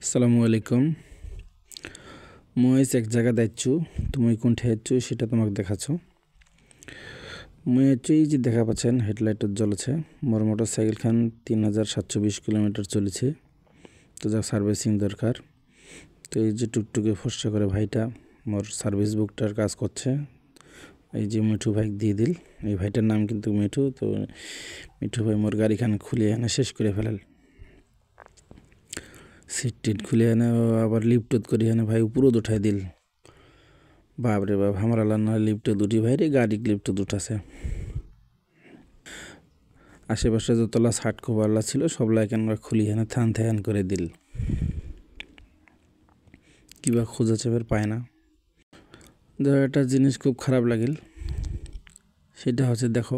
আসসালামু আলাইকুম। মই এক জায়গা যাচ্ছু, তুমি কোনঠে যাচ্ছ সেটা তোমাকে দেখাচ্ছ। মই এই যে দেখা পাচ্ছেন হেডলাইট জ্বলছে। মোর মোটরসাইকেল খান 3720 কিলোমিটার চলেছে, তো যা সার্ভিসিং দরকার। তো এই যে টুকটুকে ফর্সা করে ভাইটা মোর সার্ভিস বুকটার কাজ করছে। এই যে মিঠু ভাই দিয়ে দিল, এই ভাইটার নাম কিন্তু মিঠু। তো মিঠু ভাই মোর গাড়িখান খুলিয়ে এনে শেষ করে ফেলাল। সিট টিট খুলে এনে আবার লিফট করে এনে ভাই উপরও উঠাই দিল। বাপরে বাপ, আমার আল্লাহ লিফটে দুটি ভাই রে, গাড়ি লিফটে দুটাছে। আশেপাশে যতলা শার্ট কভারলা ছিল সবলা এখানে খুলি এনে থান থান করে দিল। কিবা খুঁজেছে বের পায় না। একটা জিনিস খুব খারাপ লাগিল, সেটা হচ্ছে দেখো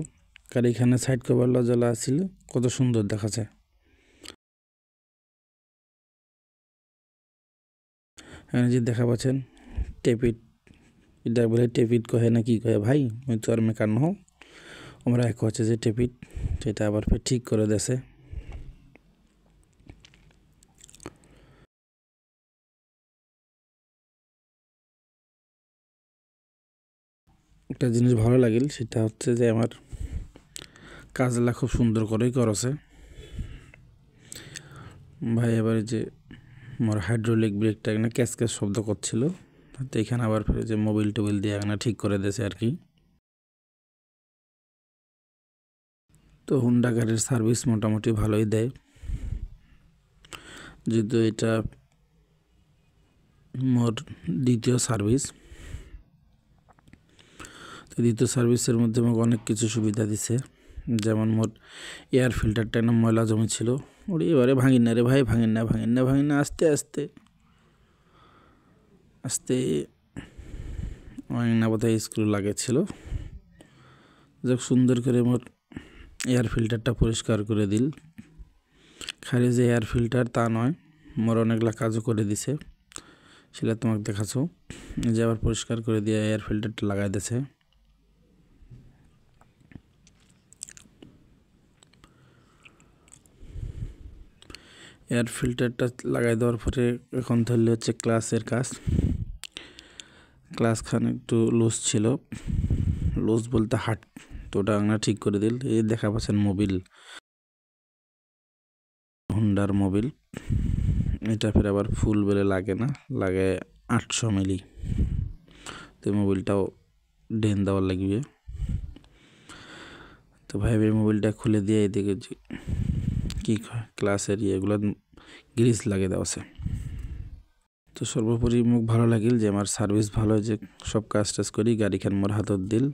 গাড়িখানে সাইড কভারলা জ্বলা ছিল, কত সুন্দর দেখাচ্ছে। এখানে যে দেখা পাচ্ছেন টেপিট, এটা বলে টেপিট কহে না কি কহে ভাই, ওই তো আর মেকার নহ। আমরা এক হচ্ছে যে টেপিট, সেটা আবার ফের ঠিক করে দেছে। একটা জিনিস ভালো লাগিল, সেটা হচ্ছে যে আমার কাজলা খুব সুন্দর করেই করছে ভাই। এবার যে মোর হাইড্রোলিক ব্রেকটা এখানে ক্যাস ক্যাস শব্দ করছিল, তো এখানে আবার ফের যে মোবিল টোবিল দিয়ে এখানে ঠিক করে দিয়েছে আর কি। তো হুন্ডা গাড়ির সার্ভিস মোটামুটি ভালোই দেয়, যেহেতু এটা মোর দ্বিতীয় সার্ভিস। তো দ্বিতীয় সার্ভিসের মধ্যে আমাকে অনেক কিছু সুবিধা দিছে, যেমন মোর এয়ার ফিল্টারটা একটা ময়লা জমেছিল, ওরে এবারে ভাঙিন না রে ভাই, ভাঙিন না ভাঙিন না ভাঙিন না, আস্তে আস্তে আস্তে না বোধহয় স্ক্রু লাগেছিল। যাক সুন্দর করে মোর এয়ার ফিল্টারটা পরিষ্কার করে দিল। খালি যে এয়ার ফিল্টার তা নয়, মোর অনেকগুলা কাজও করে দিছে, সেটা তোমাকে দেখাচ্ছ। যে আবার পরিষ্কার করে দিয়ে এয়ার ফিল্টারটা লাগাই দিয়েছে। এয়ার ফিল্টারটা লাগাই দেওয়ার পরে এখন ধরলে হচ্ছে ক্লাসের কাজ। ক্লাস খান একটু লুজ ছিল, লুজ বলতে হাট, তো ওটা আমরা ঠিক করে দিল। এই দেখা পাচ্ছেন মোবিল, হুন্ডার মোবিল। এটা ফের আবার ফুল বেলে লাগে না, লাগে 800 মিলি। তো মোবিলটাও ডেন দেওয়ার লাগবে। তো ভাই মোবিলটা খুলে দিয়ে এদিকে কি ক্লাসের ইয়েগুলো গ্রিস লাগিয়ে দেওয়া আছে। তো সর্বোপরি মুখ ভালো লাগিল যে আমার সার্ভিস ভালো, যে সব কাজ টাজ করি গাড়িখান মোর হাতত দিল।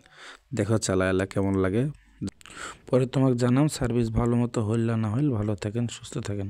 দেখো চালাইলা কেমন লাগে, পরে তোমাকে জানাম সার্ভিস ভালো মতো হইল না হইল। ভালো থাকেন, সুস্থ থাকেন।